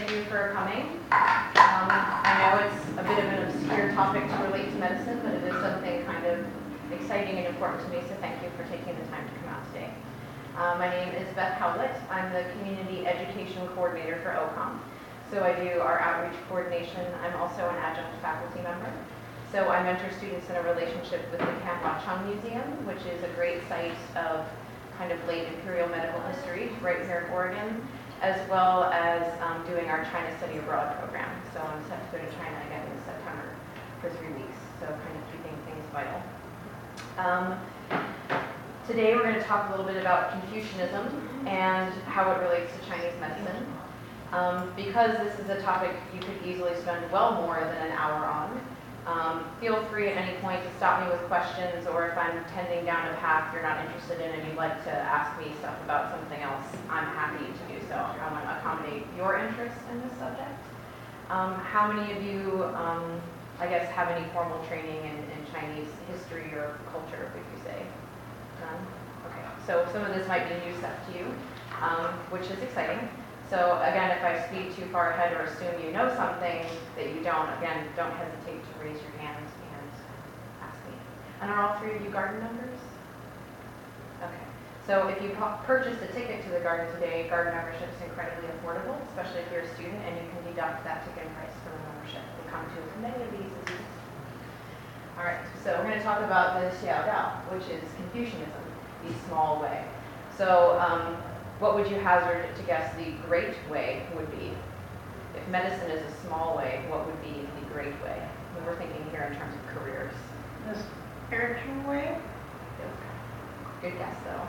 thank you for coming. I know it's a bit of an obscure topic to relate to medicine, but it is something kind of exciting and important to me, so thank you for taking the time to come out today. My name is Beth Howlett. I'm the Community Education Coordinator for OCOM. So I do our outreach coordination. I'm also an adjunct faculty member. So I mentor students in a relationship with the MAcOM Museum, which is a great site of kind of late imperial medical history right here in Oregon, as well as doing our China Study Abroad program. So I'm set to go to China again in September for 3 weeks, so kind of keeping things vital. Today we're going to talk a little bit about Confucianism and how it relates to Chinese medicine. Because this is a topic you could easily spend well more than an hour on, feel free at any point to stop me with questions, or if I'm tending down a path you're not interested in and you'd like to ask me stuff about something else, I'm happy to do so. I want to accommodate your interest in this subject. How many of you, I guess, have any formal training in Chinese history or culture, would you say? None? Okay, so some of this might be new stuff to you, which is exciting. So again, if I speak too far ahead or assume you know something that you don't, again, don't hesitate to raise your hand and ask me. And are all three of you garden members? Okay. So if you purchased a ticket to the garden today, garden membership is incredibly affordable, especially if you're a student, and you can deduct that ticket price from the membership. We come to as many of these as you can. All right, so we're going to talk about the Xiao Dao, which is Confucianism, the small way. So what would you hazard to guess the great way would be? If medicine is a small way, what would be the great way? We were thinking here in terms of careers. The spiritual way? Good guess, though.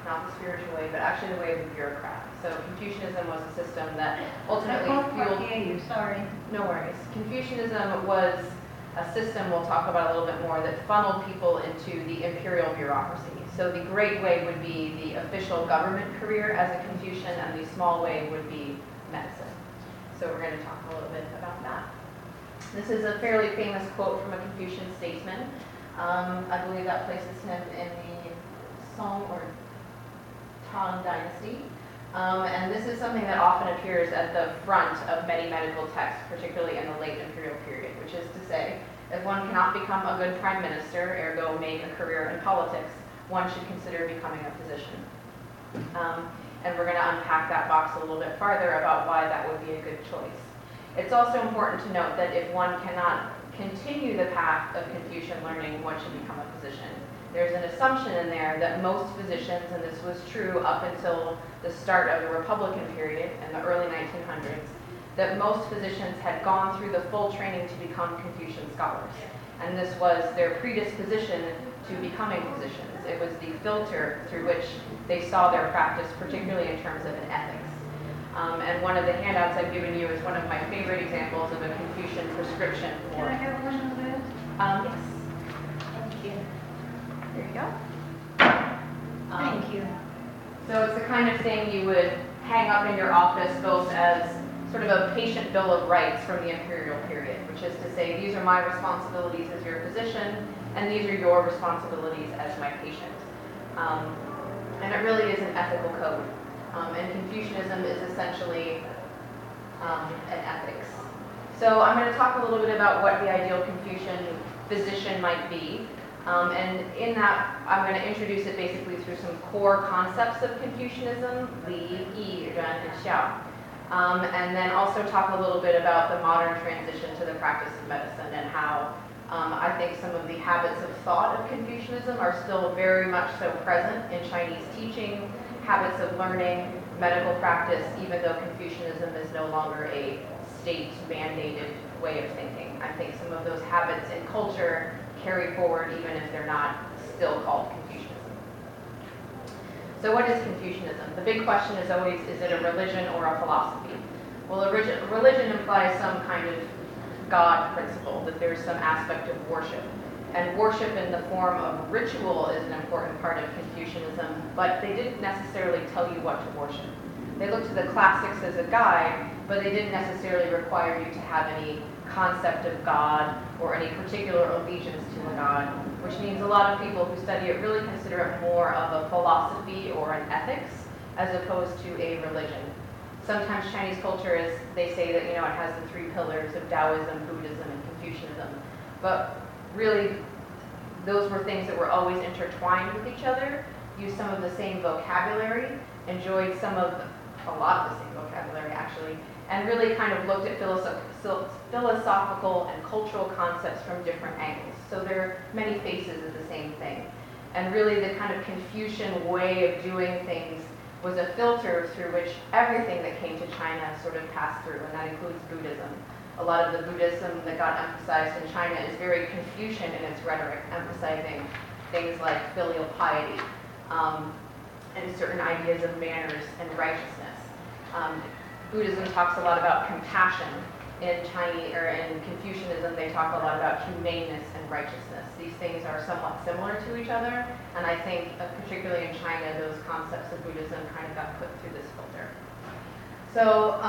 Not the spiritual way, but actually the way of the bureaucrat. So Confucianism was a system that ultimately fueled... Sorry. No worries. Confucianism was a system we'll talk about a little bit more that funneled people into the imperial bureaucracy. So the great way would be the official government career as a Confucian, and the small way would be medicine. So we're going to talk a little bit about that. This is a fairly famous quote from a Confucian statesman. I believe that places him in the Song or Tang dynasty. And this is something that often appears at the front of many medical texts, particularly in the late imperial period, which is to say, if one cannot become a good prime minister, ergo make a career in politics, one should consider becoming a physician. And we're going to unpack that box a little bit farther about why that would be a good choice. It's also important to note that if one cannot continue the path of Confucian learning, one should become a physician. There's an assumption in there that most physicians, and this was true up until the start of the Republican period in the early 1900s, that most physicians had gone through the full training to become Confucian scholars. And this was their predisposition to becoming physicians. It was the filter through which they saw their practice, particularly in terms of an ethics. And one of the handouts I've given you is one of my favorite examples of a Confucian prescription for... Can I have one of those? Yes. Thank you. There you go. Thank you. So it's the kind of thing you would hang up in your office both as sort of a patient bill of rights from the imperial period, which is to say, these are my responsibilities as your physician, and these are your responsibilities as my patient. And it really is an ethical code. And Confucianism is essentially an ethics. So I'm going to talk a little bit about what the ideal Confucian physician might be. And in that, I'm going to introduce it basically through some core concepts of Confucianism, Li, Yi, Ren, and Xiao. And then also talk a little bit about the modern transition to the practice of medicine and how I think some of the habits of thought of Confucianism are still very much so present in Chinese teaching, habits of learning, medical practice, even though Confucianism is no longer a state-mandated way of thinking. I think some of those habits in culture carry forward even if they're not still called Confucianism. So what is Confucianism? The big question is always, is it a religion or a philosophy? Well, a religion implies some kind of God principle, that there's some aspect of worship. And worship in the form of ritual is an important part of Confucianism, but they didn't necessarily tell you what to worship. They looked to the classics as a guide, but they didn't necessarily require you to have any concept of God or any particular allegiance to a God, which means a lot of people who study it really consider it more of a philosophy or an ethics as opposed to a religion. Sometimes Chinese culture is, they say that, it has the three pillars of Taoism, Buddhism, and Confucianism. But really, those were things that were always intertwined with each other, used some of the same vocabulary, enjoyed a lot of the same vocabulary actually, and really kind of looked at philosophical and cultural concepts from different angles. So there are many faces of the same thing. And really the kind of Confucian way of doing things was a filter through which everything that came to China sort of passed through, and that includes Buddhism. A lot of the Buddhism that got emphasized in China is very Confucian in its rhetoric, emphasizing things like filial piety, and certain ideas of manners and righteousness. Buddhism talks a lot about compassion. In Chinese or in Confucianism, they talk a lot about humaneness and righteousness. These things are somewhat similar to each other, and I think, particularly in China, those concepts of Buddhism kind of got put through this filter. So,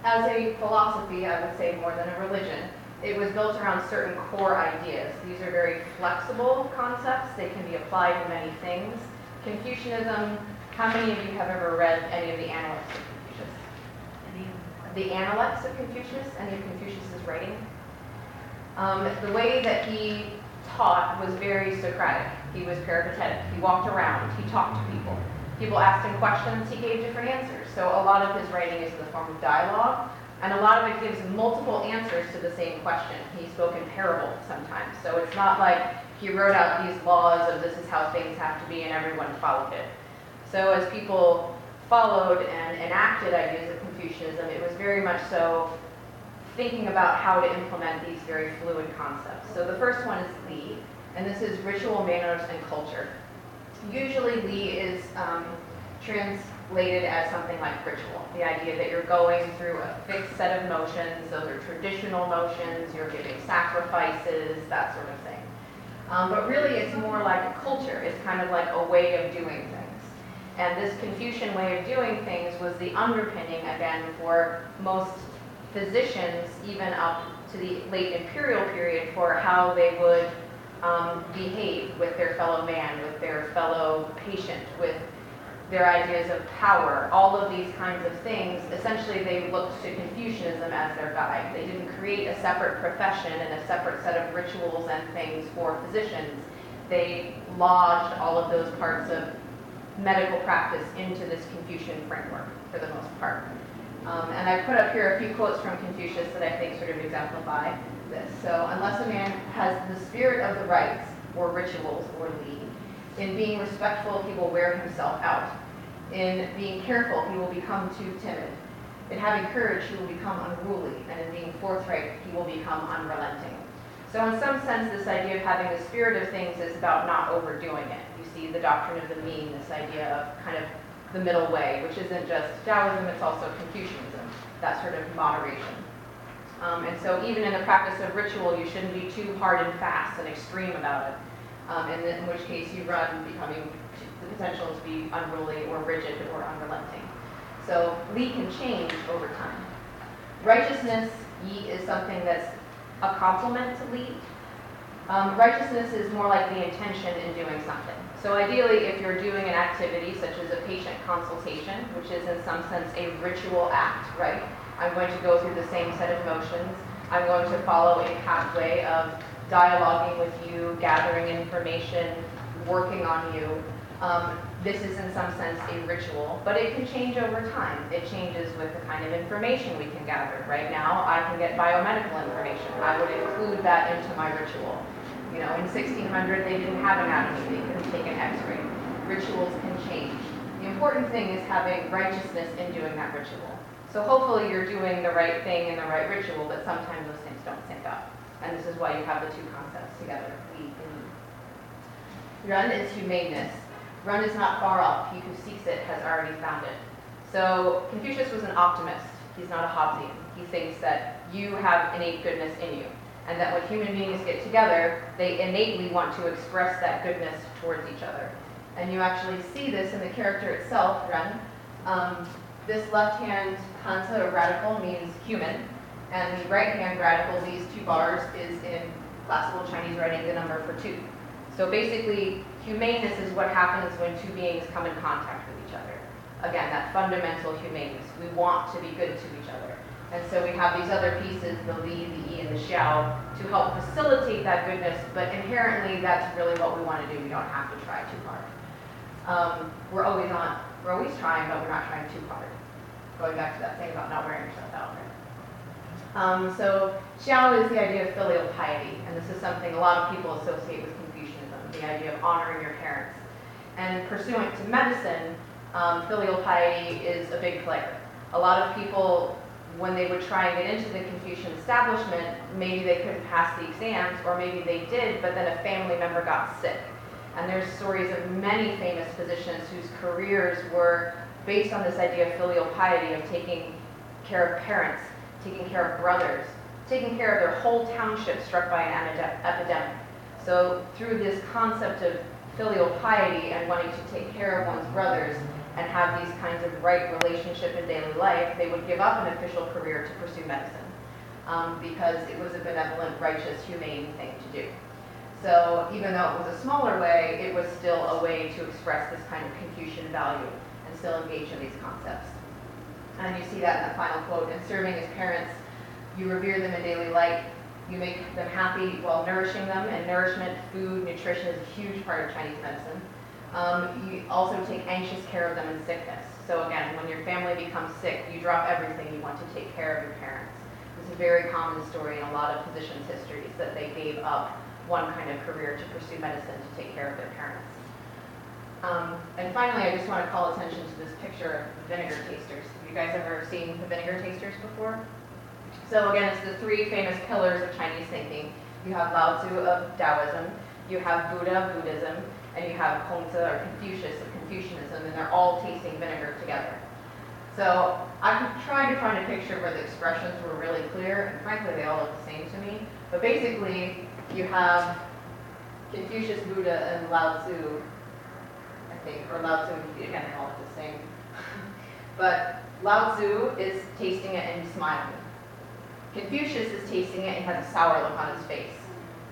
as a philosophy, I would say more than a religion, it was built around certain core ideas. These are very flexible concepts. They can be applied to many things. Confucianism, how many of you have ever read any of the Analects of Confucius? The Analects of Confucius, any of Confucius's writing? The way that he taught was very Socratic. He was peripatetic. He walked around. He talked to people. People asked him questions. He gave different answers. So a lot of his writing is in the form of dialogue, and a lot of it gives multiple answers to the same question. He spoke in parables sometimes. So it's not like he wrote out these laws of this is how things have to be and everyone followed it. So as people followed and enacted ideas of Confucianism, it was very much so thinking about how to implement these very fluid concepts. So the first one is Li, and this is ritual, manners, and culture. Usually Li is translated as something like ritual, the idea that you're going through a fixed set of motions, those are traditional motions, you're giving sacrifices, that sort of thing. But really it's more like a culture, it's kind of like a way of doing things. And this Confucian way of doing things was the underpinning, again, for most physicians, even up to the late imperial period, for how they would behave with their fellow man, with their fellow patient, with their ideas of power, all of these kinds of things. Essentially, they looked to Confucianism as their guide. They didn't create a separate profession and a separate set of rituals and things for physicians. They lodged all of those parts of medical practice into this Confucian framework for the most part. And I put up here a few quotes from Confucius that I think sort of exemplify this. So, unless a man has the spirit of the rites, or rituals, or Li, in being respectful, he will wear himself out. In being careful, he will become too timid. In having courage, he will become unruly. And in being forthright, he will become unrelenting. So in some sense, this idea of having the spirit of things is about not overdoing it. You see the doctrine of the mean, this idea of kind of the middle way, which isn't just Taoism, it's also Confucianism, that sort of moderation. And so even in the practice of ritual, you shouldn't be too hard and fast and extreme about it, in which case you run becoming the potential to be unruly or rigid or unrelenting. So Li can change over time. Righteousness, Yi, is something that's a complement to Li. Righteousness is more like the intention in doing something. So ideally, if you're doing an activity such as a patient consultation, which is in some sense a ritual act, right? I'm going to go through the same set of motions. I'm going to follow a pathway of dialoguing with you, gathering information, working on you. This is in some sense a ritual, but it can change over time. It changes with the kind of information we can gather. Right now, I can get biomedical information. I would include that into my ritual. You know, in 1600, they didn't have anatomy. They couldn't take an x-ray. Rituals can change. The important thing is having righteousness in doing that ritual. So hopefully you're doing the right thing in the right ritual, but sometimes those things don't sync up. And this is why you have the two concepts together, Li and Yi. Run is humaneness. Run is not far off. He who seeks it has already found it. So Confucius was an optimist. He's not a Hobbesian. He thinks that you have innate goodness in you, and that when human beings get together, they innately want to express that goodness towards each other. And you actually see this in the character itself, Ren. This left-hand kansa, or radical, means human, and the right-hand radical, these two bars, is in classical Chinese writing the number for two. So basically, humaneness is what happens when two beings come in contact with each other. again, that fundamental humaneness. We want to be good to each other. And so we have these other pieces, the li, the yi, and the xiao, to help facilitate that goodness, but inherently that's really what we want to do. We don't have to try too hard. We're always trying, but we're not trying too hard. Going back to that thing about not wearing yourself out there. So xiao is the idea of filial piety, and this is something a lot of people associate with Confucianism, the idea of honoring your parents. And pursuant to medicine, filial piety is a big player. A lot of people, when they would try and get into the Confucian establishment, maybe they couldn't pass the exams, or maybe they did, but then a family member got sick. And there's stories of many famous physicians whose careers were based on this idea of filial piety, of taking care of parents, taking care of brothers, taking care of their whole township struck by an epidemic. So through this concept of filial piety and wanting to take care of one's brothers and have these kinds of right relationship in daily life, they would give up an official career to pursue medicine because it was a benevolent, righteous, humane thing to do. So even though it was a smaller way, it was still a way to express this kind of Confucian value and still engage in these concepts. And you see that in the final quote, in serving as parents, you revere them in daily life, you make them happy while nourishing them, and nourishment, food, nutrition is a huge part of Chinese medicine. You also take anxious care of them in sickness. So again, when your family becomes sick, you drop everything, you want to take care of your parents. It's a very common story in a lot of physicians' histories that they gave up one kind of career to pursue medicine to take care of their parents. And finally, I just want to call attention to this picture of vinegar tasters. Have you guys ever seen the vinegar tasters before? So again, it's the three famous pillars of Chinese thinking. You have Lao Tzu of Taoism, you have Buddha of Buddhism, and you have Kongzi or Confucius of Confucianism, and they're all tasting vinegar together. So I tried to find a picture where the expressions were really clear, and frankly, they all look the same to me. But basically, you have Confucius, Buddha, and Lao Tzu, I think, or Lao Tzu, again, they all look the same. But Lao Tzu is tasting it and smiling. Confucius is tasting it and has a sour look on his face.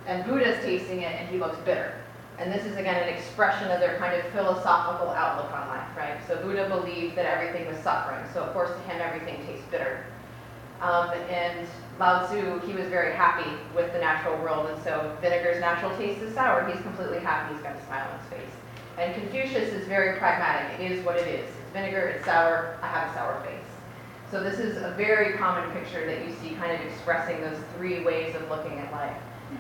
And Buddha is tasting it and he looks bitter. And this is, again, an expression of their kind of philosophical outlook on life, right? So Buddha believed that everything was suffering. So, of course, to him, everything tastes bitter. And Lao Tzu, he was very happy with the natural world. And so vinegar's natural taste is sour. He's completely happy. He's got a smile on his face. And Confucius is very pragmatic. It is what it is. It's vinegar, it's sour, I have a sour face. So this is a very common picture that you see kind of expressing those three ways of looking at life.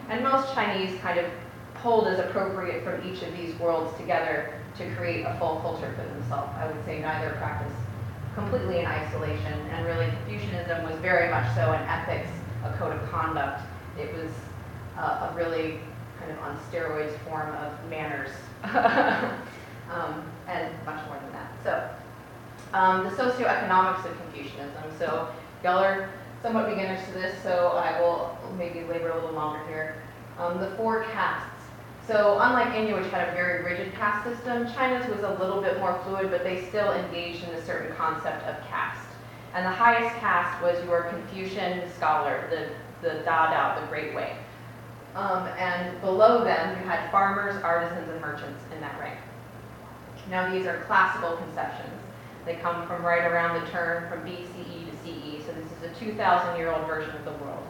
And most Chinese kind of pulled as appropriate from each of these worlds together to create a full culture for themselves. I would say neither practice completely in isolation, and really Confucianism was very much so an ethics, a code of conduct. It was a really kind of on steroids form of manners, and much more than that. So the socioeconomics of Confucianism. So y'all are somewhat beginners to this, so I will maybe labor a little longer here. The four castes. So unlike India, which had a very rigid caste system, China's was a little bit more fluid, but they still engaged in a certain concept of caste. And the highest caste was your Confucian scholar, the Dao, the Great Way. And below them, you had farmers, artisans, and merchants in that rank. Now these are classical conceptions. They come from right around the turn from BCE to CE, so this is a 2,000-year-old version of the world.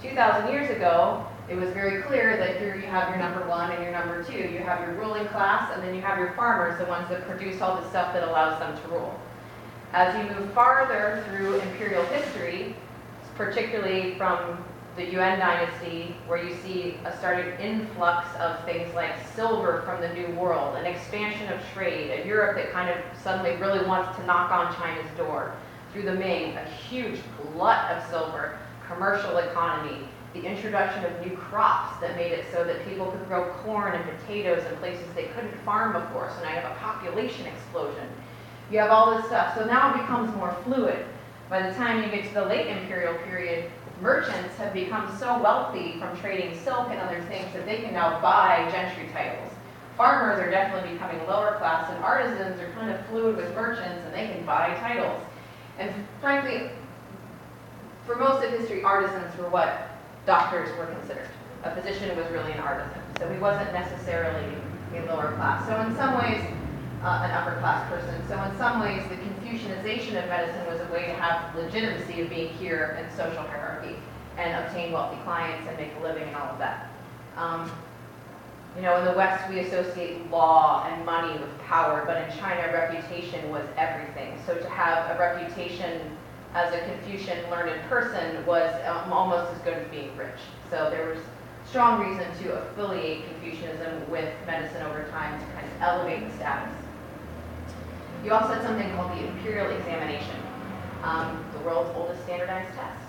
2,000 years ago, it was very clear that here you have your number one and your number two. You have your ruling class, and then you have your farmers, the ones that produce all the stuff that allows them to rule. As you move farther through imperial history, particularly from the Yuan dynasty, where you see a started influx of things like silver from the New World, an expansion of trade, a Europe that kind of suddenly really wants to knock on China's door. Through the Ming, a huge glut of silver, commercial economy, the introduction of new crops that made it so that people could grow corn and potatoes in places they couldn't farm before, so now you have a population explosion. You have all this stuff, so now it becomes more fluid. By the time you get to the late imperial period, merchants have become so wealthy from trading silk and other things that they can now buy gentry titles. Farmers are definitely becoming lower class, and artisans are kind of fluid with merchants, and they can buy titles. And frankly, for most of history, artisans were what doctors were considered. A physician was really an artisan, so he wasn't necessarily a lower class. So in some ways, an upper class person. So in some ways, the Confucianization of medicine was a way to have legitimacy of being here in social hierarchy and obtain wealthy clients and make a living and all of that. You know, in the West, we associate law and money with power, but in China, reputation was everything. So to have a reputation as a Confucian learned person was almost as good as being rich. So there was strong reason to affiliate Confucianism with medicine over time to kind of elevate the status. You also had something called the imperial examination, the world's oldest standardized test.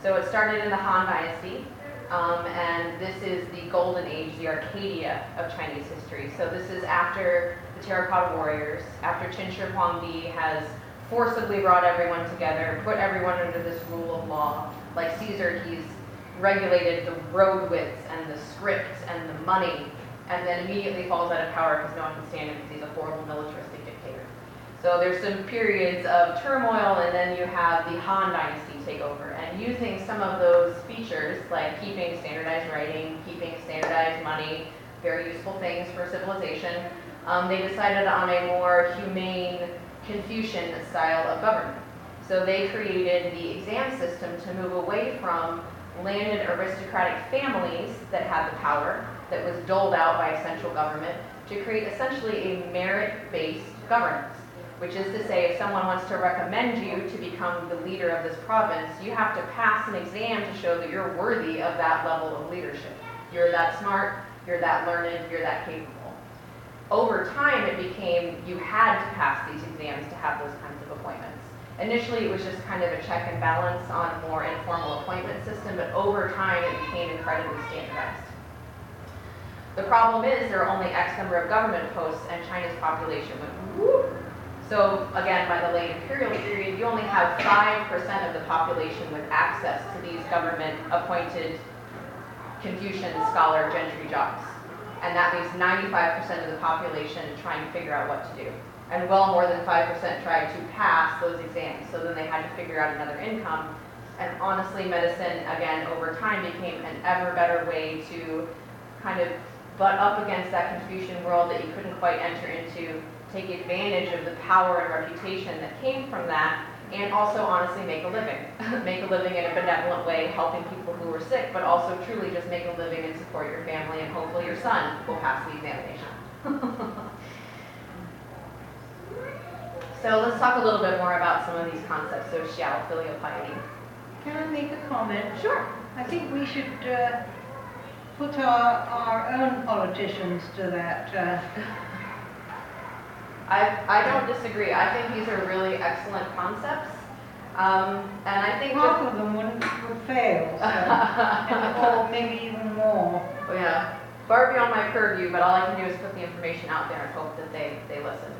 So it started in the Han Dynasty, and this is the golden age, the Arcadia of Chinese history. So this is after the Terracotta Warriors, after Qin Shi Huangdi has forcibly brought everyone together, put everyone under this rule of law. Like Caesar, he's regulated the road widths and the script and the money, and then immediately falls out of power because no one can stand him because he's a horrible militaristic dictator. So there's some periods of turmoil, and then you have the Han Dynasty take over. And using some of those features, like keeping standardized writing, keeping standardized money, very useful things for civilization, they decided on a more humane Confucian style of government. So they created the exam system to move away from landed aristocratic families that had the power, that was doled out by a central government, to create essentially a merit-based governance. Which is to say, if someone wants to recommend you to become the leader of this province, you have to pass an exam to show that you're worthy of that level of leadership. You're that smart, you're that learned, you're that capable. Over time, it became you had to pass these exams to have those kinds of appointments. Initially, it was just kind of a check and balance on a more informal appointment system, but over time, it became incredibly standardized. The problem is there are only X number of government posts, and China's population went whoop. So again, by the late imperial period, you only have 5% of the population with access to these government-appointed Confucian scholar gentry jobs. And that leaves 95% of the population trying to figure out what to do. And well more than 5% tried to pass those exams. So then they had to figure out another income. And honestly, medicine, again, over time became an ever better way to kind of butt up against that Confucian world that you couldn't quite enter into, take advantage of the power and reputation that came from that, and also honestly make a living. Make a living in a benevolent way, helping people who were sick, but also truly just make a living and support your family, and hopefully your son will pass the examination. So let's talk a little bit more about some of these concepts. So xiao, filial piety. Can I make a comment? Sure. I think we should put our own politicians to that. I don't disagree. I think these are really excellent concepts. And I think half of them would fail, so, or maybe even more. Oh yeah, far beyond my purview, but all I can do is put the information out there and hope that they listen.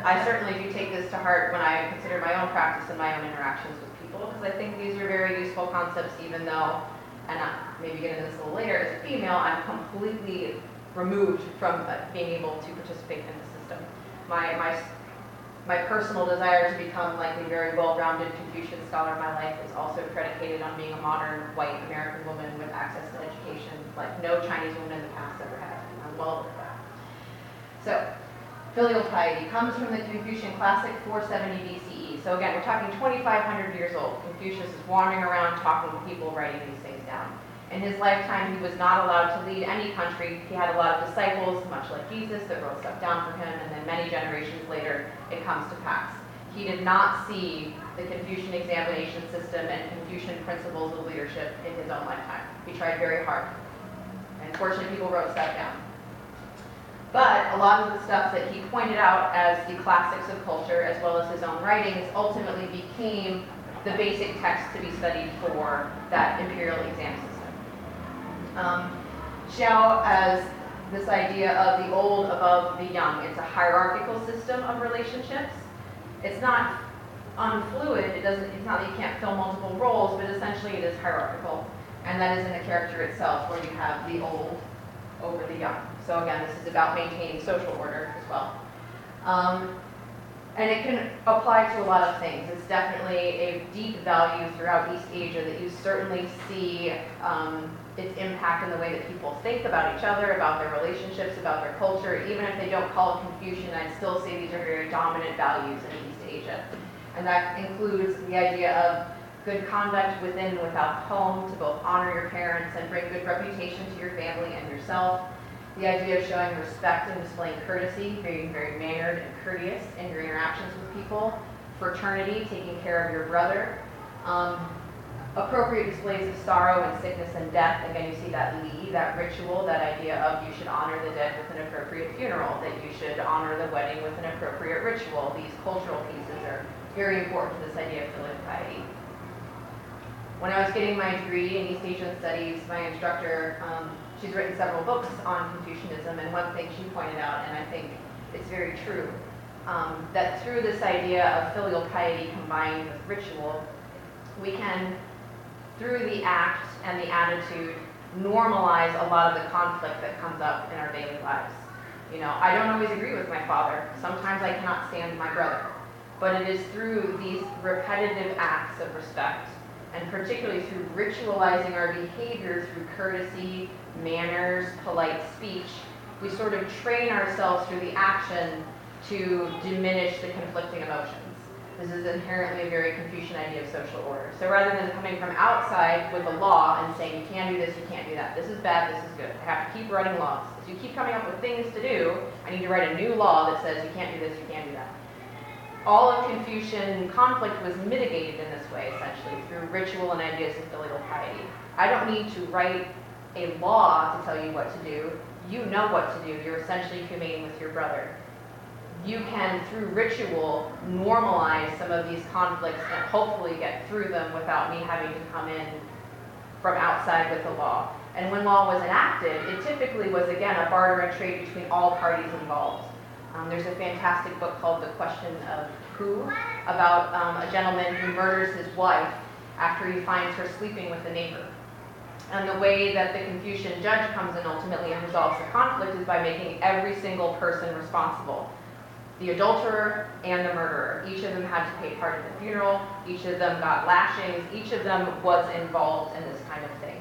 I certainly do take this to heart when I consider my own practice and my own interactions with people, because I think these are very useful concepts, even though, and I'll maybe get into this a little later, as a female, I'm completely removed from being able to participate in the system. My personal desire to become like a very well-rounded Confucian scholar in my life is also predicated on being a modern white American woman with access to education like no Chinese woman in the past ever had. I'm well aware of that. So, filial piety comes from the Confucian classic 470 BCE. So again, we're talking 2,500 years old. Confucius is wandering around talking to people, writing these things down. In his lifetime, he was not allowed to lead any country. He had a lot of disciples, much like Jesus, that wrote stuff down for him, and then many generations later, it comes to pass. He did not see the Confucian examination system and Confucian principles of leadership in his own lifetime. He tried very hard. And fortunately, people wrote stuff down. But a lot of the stuff that he pointed out as the classics of culture, as well as his own writings, ultimately became the basic text to be studied for that imperial exam system. Xiao as this idea of the old above the young. It's a hierarchical system of relationships. It's not unfluid. It's not that you can't fill multiple roles, but essentially it is hierarchical. And that is in the character itself, where you have the old over the young. So again, this is about maintaining social order as well. And it can apply to a lot of things. It's definitely a deep value throughout East Asia that you certainly see its impact in the way that people think about each other, about their relationships, about their culture. Even if they don't call it Confucian, I'd still say these are very dominant values in East Asia. And that includes the idea of good conduct within and without the home, to both honor your parents and bring good reputation to your family and yourself. The idea of showing respect and displaying courtesy, being very mannered and courteous in your interactions with people. Fraternity, taking care of your brother. Appropriate displays of sorrow and sickness and death. Again, you see that li, that ritual, that idea of you should honor the dead with an appropriate funeral, that you should honor the wedding with an appropriate ritual. These cultural pieces are very important to this idea of filial piety. When I was getting my degree in East Asian Studies, my instructor, she's written several books on Confucianism, and one thing she pointed out, and I think it's very true, that through this idea of filial piety combined with ritual, we can, through the act and the attitude, normalize a lot of the conflict that comes up in our daily lives. You know, I don't always agree with my father. Sometimes I cannot stand my brother. But it is through these repetitive acts of respect, and particularly through ritualizing our behavior through courtesy, manners, polite speech, we sort of train ourselves through the action to diminish the conflicting emotions. This is inherently a very Confucian idea of social order. So rather than coming from outside with a law and saying you can do this, you can't do that, this is bad, this is good, I have to keep writing laws. As you keep coming up with things to do, I need to write a new law that says you can't do this, you can't do that. All of Confucian conflict was mitigated in this way, essentially, through ritual and ideas of filial piety. I don't need to write a law to tell you what to do. You know what to do. You're essentially humane with your brother. You can, through ritual, normalize some of these conflicts and hopefully get through them without me having to come in from outside with the law. And when law was enacted, it typically was, again, a barter and trade between all parties involved. There's a fantastic book called The Question of Who, about a gentleman who murders his wife after he finds her sleeping with a neighbor. And the way that the Confucian judge comes in ultimately and resolves the conflict is by making every single person responsible. The adulterer and the murderer. Each of them had to pay part of the funeral, each of them got lashings, each of them was involved in this kind of thing.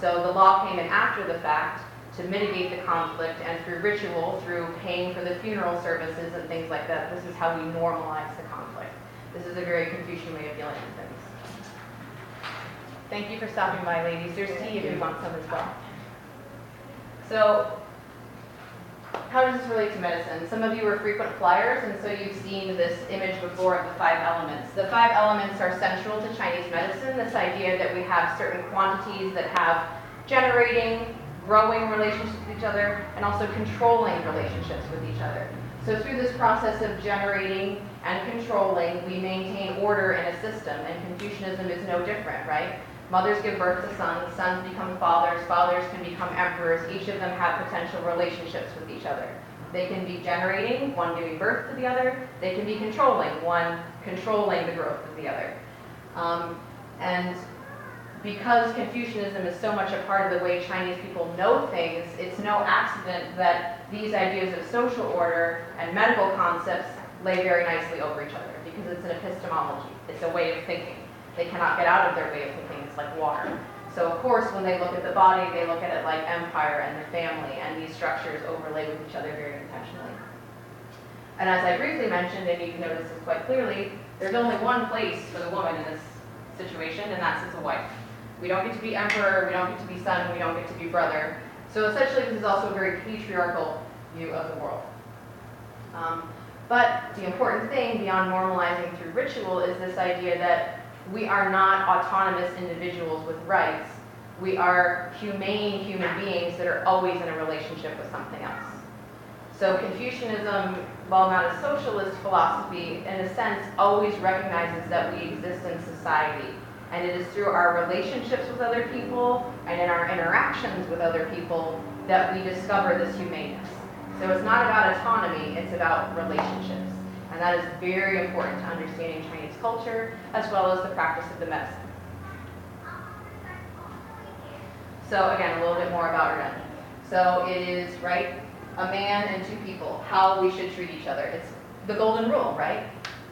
So the law came in after the fact to mitigate the conflict, and through ritual, through paying for the funeral services and things like that, this is how we normalize the conflict. This is a very Confucian way of dealing with things. Thank you for stopping by, ladies. There's tea if you want some as well. So, how does this relate to medicine? Some of you are frequent flyers, and so you've seen this image before of the 5 elements. The 5 elements are central to Chinese medicine, this idea that we have certain quantities that have generating, growing relationships with each other, and also controlling relationships with each other. So through this process of generating and controlling, we maintain order in a system, and Confucianism is no different, right? Mothers give birth to sons, sons become fathers, fathers can become emperors, each of them have potential relationships with each other. They can be generating, one giving birth to the other, they can be controlling, one controlling the growth of the other. And because Confucianism is so much a part of the way Chinese people know things, it's no accident that these ideas of social order and medical concepts lay very nicely over each other, because it's an epistemology, it's a way of thinking. They cannot get out of their way of thinking, it's like water. So of course, when they look at the body, they look at it like empire and the family, and these structures overlay with each other very intentionally. And as I briefly mentioned, and you can notice this quite clearly, there's only one place for the woman in this situation, and that's as a wife. We don't get to be emperor, we don't get to be son, we don't get to be brother. So essentially this is also a very patriarchal view of the world. But the important thing beyond normalizing through ritual is this idea that we are not autonomous individuals with rights. We are humane human beings that are always in a relationship with something else. So Confucianism, while not a socialist philosophy, in a sense always recognizes that we exist in society. And it is through our relationships with other people and in our interactions with other people that we discover this humaneness. So it's not about autonomy, it's about relationships. And that is very important to understanding Chinese culture as well as the practice of the medicine. So again, a little bit more about Ren. So it is, right, a man and 2 people, how we should treat each other. It's the golden rule, right?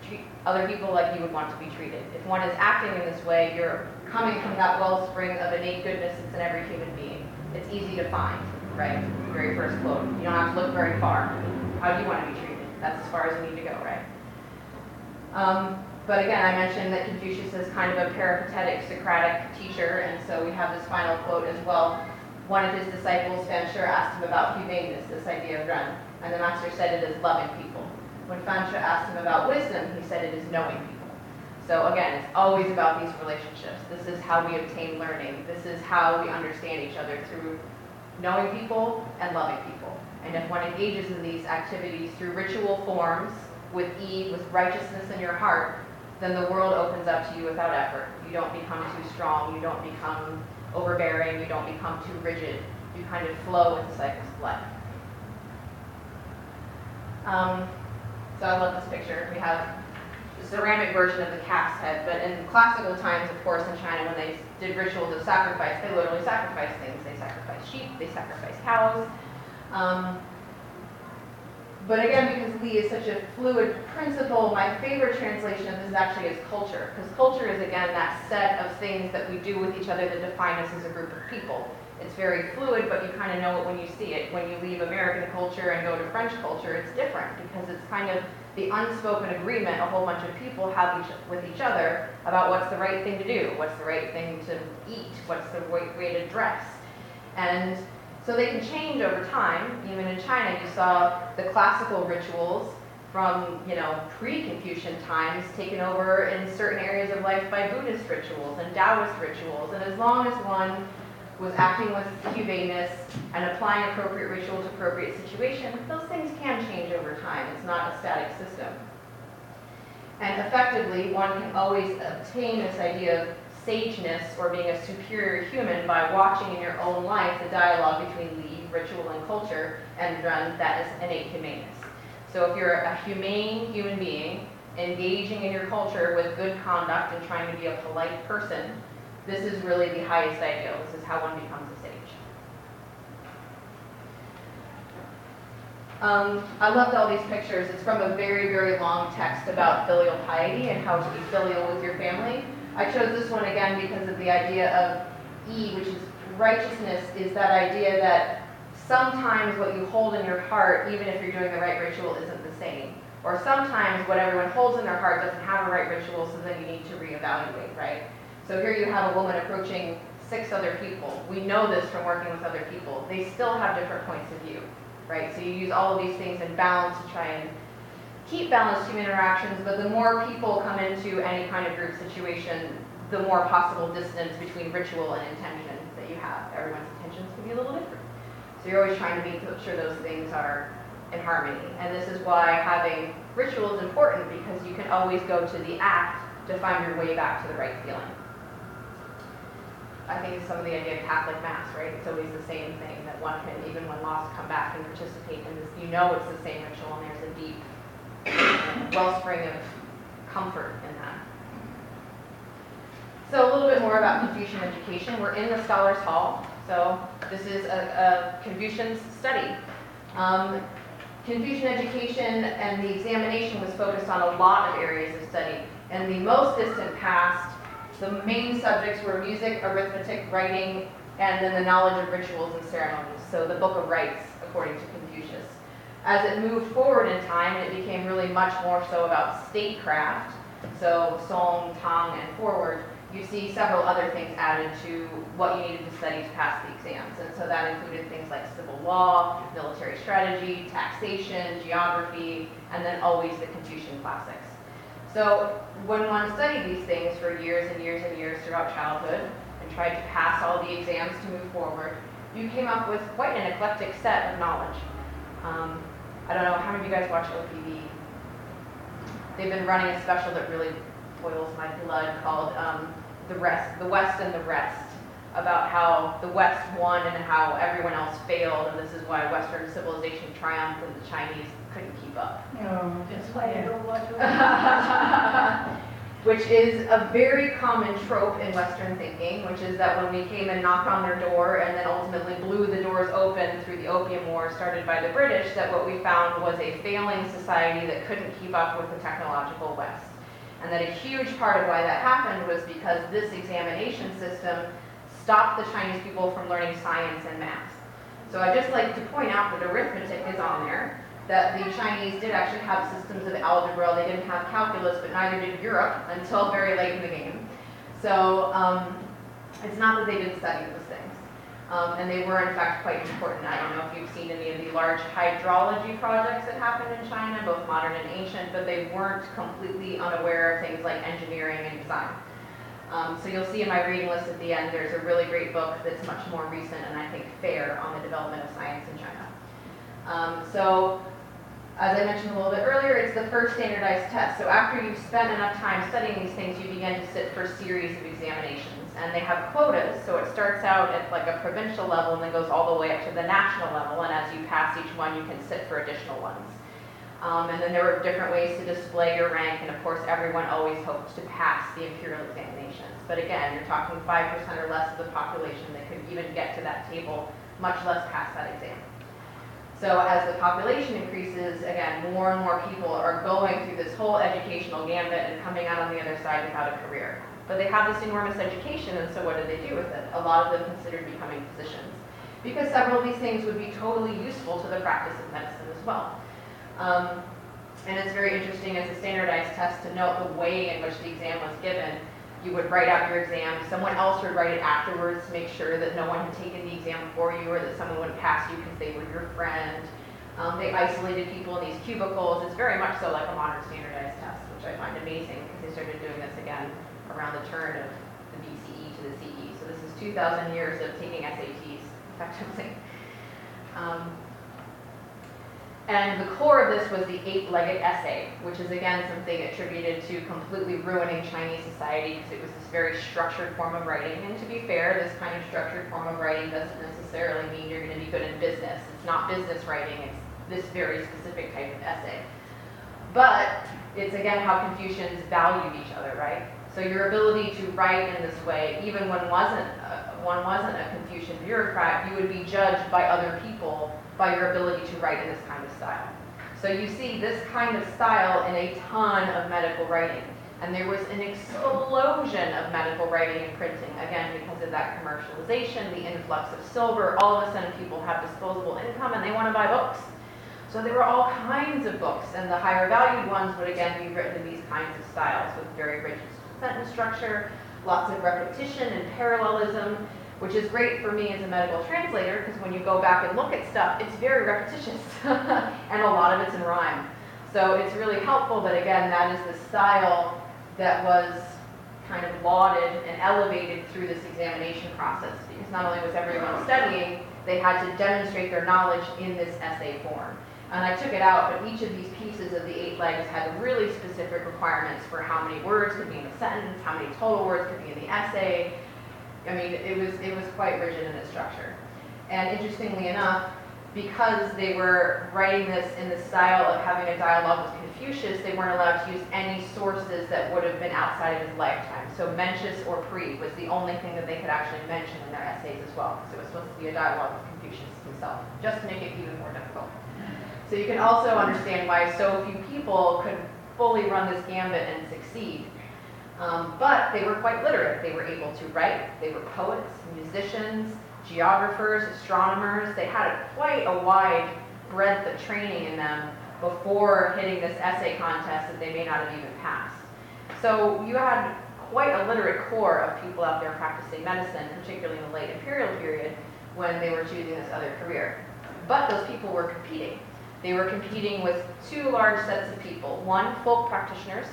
Treat other people like you would want to be treated. If one is acting in this way, you're coming from that wellspring of innate goodness that's in every human being. It's easy to find, right? The very first quote. You don't have to look very far. How do you want to be treated? That's as far as you need to go, right? But again, I mentioned that Confucius is kind of a peripatetic Socratic teacher, and so we have this final quote as well. One of his disciples, Fanshe, asked him about humaneness, this idea of ren, and the master said it is loving people. When Fanshe asked him about wisdom, he said it is knowing people. So again, it's always about these relationships. This is how we obtain learning. This is how we understand each other, through knowing people and loving people. And if one engages in these activities through ritual forms, with ease, with righteousness in your heart, then the world opens up to you without effort. You don't become too strong, you don't become overbearing, you don't become too rigid. You kind of flow with the cycles of life. So I love this picture. We have the ceramic version of the calf's head, but in classical times, of course, in China, when they did rituals of sacrifice, they literally sacrificed things. They sacrificed sheep, they sacrificed cows. But again, because Li is such a fluid principle, my favorite translation of this actually is culture. Because culture is, again, that set of things that we do with each other that define us as a group of people. It's very fluid, but you kind of know it when you see it. When you leave American culture and go to French culture, it's different because it's kind of the unspoken agreement a whole bunch of people have with each other about what's the right thing to do, what's the right thing to eat, what's the right way to dress. And so they can change over time. Even in China, you saw the classical rituals from, pre-Confucian times taken over in certain areas of life by Buddhist rituals and Taoist rituals. And as long as one was acting with humaneness and applying appropriate ritual to appropriate situations, those things can change over time. It's not a static system. And effectively, one can always obtain this idea of sageness or being a superior human by watching in your own life the dialogue between Li, ritual and culture, and Ren, that is innate humaneness. So if you're a humane human being, engaging in your culture with good conduct and trying to be a polite person, this is really the highest ideal. This is how one becomes a sage. I loved all these pictures. It's from a very, very long text about filial piety and how to be filial with your family. I chose this one again because of the idea of E, which is righteousness, is that idea that sometimes what you hold in your heart, even if you're doing the right ritual, isn't the same. Or sometimes what everyone holds in their heart doesn't have a right ritual, so then you need to reevaluate, right? So here you have a woman approaching 6 other people. We know this from working with other people. They still have different points of view, right? So you use all of these things in balance to try and keep balanced human interactions, but the more people come into any kind of group situation, the more possible distance between ritual and intention that you have. Everyone's intentions can be a little different. So you're always trying to make sure those things are in harmony. And this is why having ritual is important, because you can always go to the act to find your way back to the right feeling. I think it's some of the idea of Catholic Mass, right? It's always the same thing, that one can, even when lost, come back and participate in this. You know it's the same ritual, and there's a deep wellspring of comfort in that. So a little bit more about Confucian education. We're in the Scholars Hall, so this is a Confucian study. Confucian education and the examination was focused on a lot of areas of study. In the most distant past, the main subjects were music, arithmetic, writing, and then the knowledge of rituals and ceremonies, so the Book of Rites, according to Confucius. As it moved forward in time, it became really much more so about statecraft, so song, tang, and forward. You see several other things added to what you needed to study to pass the exams, and so that included things like civil law, military strategy, taxation, geography, and then always the Confucian classics. So when one studied these things for years and years and years throughout childhood and tried to pass all the exams to move forward, you came up with quite an eclectic set of knowledge. I don't know, how many of you guys watch OPV? They've been running a special that really boils my blood called The West and the Rest, about how the West won and how everyone else failed, and this is why Western civilization triumphed and the Chinese couldn't keep up. That's why I don't watch Which is a very common trope in Western thinking, which is that when we came and knocked on their door and then ultimately blew the doors open through the Opium War started by the British, that what we found was a failing society that couldn't keep up with the technological West. And that a huge part of why that happened was because this examination system stopped the Chinese people from learning science and math. So I'd just like to point out that arithmetic is on there, that the Chinese did actually have systems of algebra. They didn't have calculus, but neither did Europe until very late in the game. So it's not that they didn't study those things. And they were, in fact, quite important. I don't know if you've seen any of the large hydrology projects that happened in China, both modern and ancient, but they weren't completely unaware of things like engineering and design. So you'll see in my reading list at the end, there's a really great book that's much more recent and I think fair on the development of science in China. So as I mentioned a little bit earlier, it's the first standardized test. So after you've spent enough time studying these things, you begin to sit for a series of examinations. And they have quotas, so it starts out at like a provincial level and then goes all the way up to the national level. And as you pass each one, you can sit for additional ones. And then there were different ways to display your rank, and of course everyone always hoped to pass the imperial examinations. But again, you're talking 5% or less of the population that could even get to that table, much less pass that exam. So as the population increases, again, more and more people are going through this whole educational gambit and coming out on the other side without a career. But they have this enormous education, and so what do they do with it? A lot of them considered becoming physicians, because several of these things would be totally useful to the practice of medicine as well. And it's very interesting as a standardized test to note the way in which the exam was given. You would write out your exam, someone else would write it afterwards to make sure that no one had taken the exam before you or that someone wouldn't pass you because they were your friend. They isolated people in these cubicles. It's very much so like a modern standardized test, which I find amazing because they started doing this again around the turn of the BCE to the CE. So this is 2,000 years of taking SATs effectively. And the core of this was the 8-legged essay, which is again something attributed to completely ruining Chinese society because it was this very structured form of writing. And to be fair, this kind of structured form of writing doesn't necessarily mean you're going to be good in business. It's not business writing, it's this very specific type of essay. But it's again how Confucians valued each other, right? So your ability to write in this way, even when one wasn't a Confucian bureaucrat, you would be judged by other people by your ability to write in this kind of style. So you see this kind of style in a ton of medical writing. And there was an explosion of medical writing and printing, again, because of that commercialization, the influx of silver. All of a sudden people have disposable income and they want to buy books. So there were all kinds of books, and the higher valued ones would again be written in these kinds of styles with very rich sentence structure, lots of repetition and parallelism, which is great for me as a medical translator because when you go back and look at stuff, it's very repetitious and a lot of it's in rhyme. So it's really helpful, but again, that is the style that was kind of lauded and elevated through this examination process because not only was everyone studying, they had to demonstrate their knowledge in this essay form. And I took it out, but each of these pieces of the 8 legs had really specific requirements for how many words could be in a sentence, how many total words could be in the essay. I mean, it was quite rigid in its structure. And interestingly enough, because they were writing this in the style of having a dialogue with Confucius, they weren't allowed to use any sources that would have been outside of his lifetime. So Mencius or Pre was the only thing that they could actually mention in their essays as well, because it was supposed to be a dialogue with Confucius himself, just to make it even more difficult. So you can also understand why so few people could fully run this gambit and succeed. But they were quite literate. They were able to write. They were poets, musicians, geographers, astronomers. They had quite a wide breadth of training in them before hitting this essay contest that they may not have even passed. So you had quite a literate core of people out there practicing medicine, particularly in the late imperial period when they were choosing this other career. But those people were competing. They were competing with 2 large sets of people. One, folk practitioners,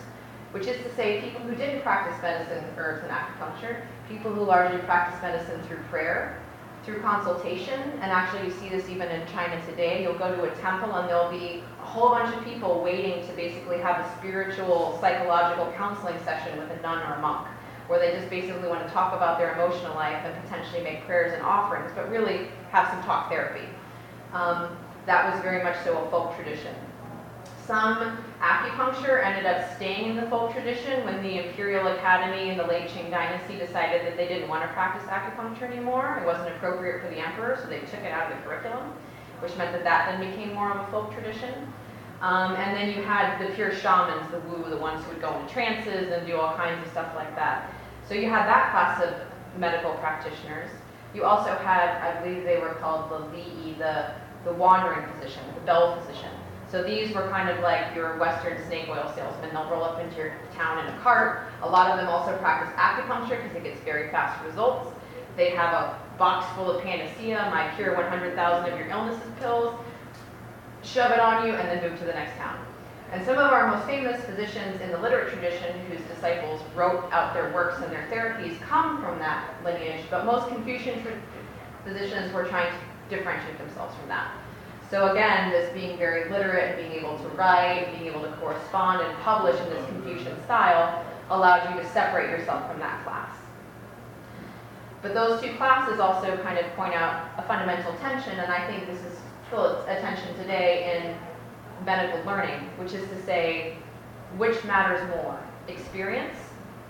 which is to say people who didn't practice medicine, herbs, and acupuncture, people who largely practice medicine through prayer, through consultation, and actually you see this even in China today. You'll go to a temple and there'll be a whole bunch of people waiting to basically have a spiritual, psychological counseling session with a nun or a monk, where they just basically want to talk about their emotional life and potentially make prayers and offerings, but really have some talk therapy. That was very much so a folk tradition. Some acupuncture ended up staying in the folk tradition when the Imperial Academy in the late Qing dynasty decided that they didn't want to practice acupuncture anymore. It wasn't appropriate for the emperor, so they took it out of the curriculum, which meant that that then became more of a folk tradition. And then you had the pure shamans, the woo, the ones who would go into trances and do all kinds of stuff like that. So you had that class of medical practitioners. You also had, I believe they were called the li'i, the wandering physician, the bell physician. So these were kind of like your Western snake oil salesmen. They'll roll up into your town in a cart. A lot of them also practice acupuncture because it gets very fast results. They have a box full of panacea, my cure 100,000 of your illnesses pills, shove it on you, and then move to the next town. And some of our most famous physicians in the literate tradition whose disciples wrote out their works and their therapies come from that lineage, but most Confucian physicians were trying to differentiate themselves from that. So again, this being very literate, being able to write, being able to correspond and publish in this Confucian style allowed you to separate yourself from that class. But those two classes also kind of point out a fundamental tension, and I think this is still a tension today in medical learning, which is to say, which matters more, experience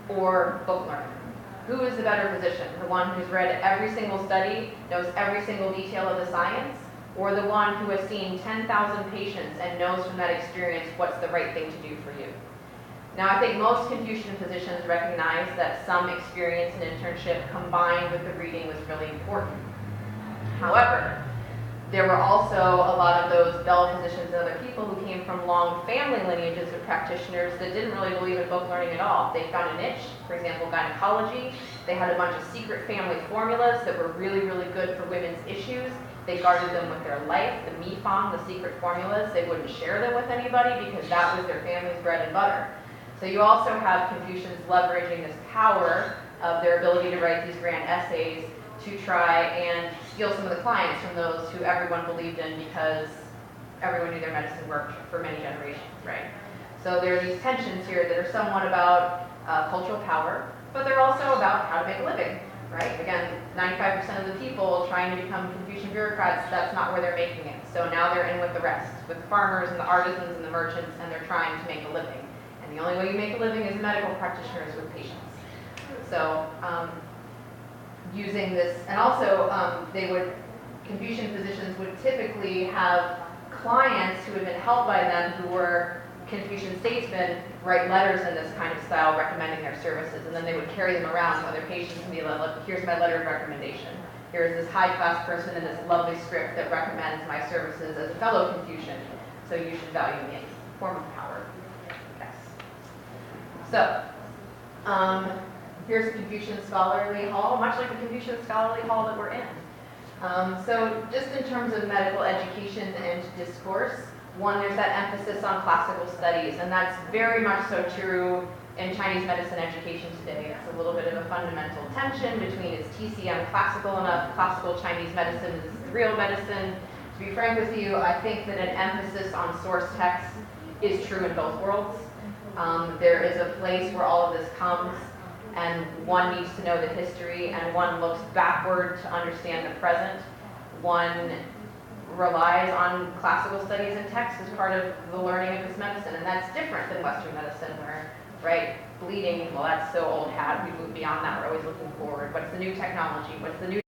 or book learning? Who is the better physician? The one who's read every single study, knows every single detail of the science, or the one who has seen 10,000 patients and knows from that experience what's the right thing to do for you? Now, I think most Confucian physicians recognize that some experience and internship combined with the reading was really important. However, there were also a lot of those bell physicians and other people who came from long family lineages of practitioners that didn't really believe in book learning at all. They found a niche, for example, gynecology. They had a bunch of secret family formulas that were really, really good for women's issues. They guarded them with their life, the MAcOM, the secret formulas. They wouldn't share them with anybody because that was their family's bread and butter. So you also have Confucians leveraging this power of their ability to write these grand essays to try and steal some of the clients from those who everyone believed in because everyone knew their medicine worked for many generations, right? So there are these tensions here that are somewhat about cultural power, but they're also about how to make a living, right? Again, 95% of the people trying to become Confucian bureaucrats, that's not where they're making it. So now they're in with the rest, with the farmers and the artisans and the merchants, and they're trying to make a living. And the only way you make a living as medical practitioners with patients. So using this, and also Confucian physicians would typically have clients who had been helped by them who were Confucian statesmen write letters in this kind of style recommending their services, and then they would carry them around to other patients and be like, look, here's my letter of recommendation. Here's this high-class person in this lovely script that recommends my services as a fellow Confucian, so you should value me. Form of power. Yes. So, here's a Confucian scholarly hall, much like the Confucian scholarly hall that we're in. So just in terms of medical education and discourse, one, there's that emphasis on classical studies, and that's very much so true in Chinese medicine education today. It's a little bit of a fundamental tension between is TCM classical enough, classical Chinese medicine is real medicine. To be frank with you, I think that an emphasis on source text is true in both worlds. There is a place where all of this comes, and one needs to know the history, and one looks backward to understand the present. One relies on classical studies and text as part of the learning of this medicine, and that's different than Western medicine where, right, bleeding, well, that's so old hat, we move beyond that, we're always looking forward. What's the new technology? What's the new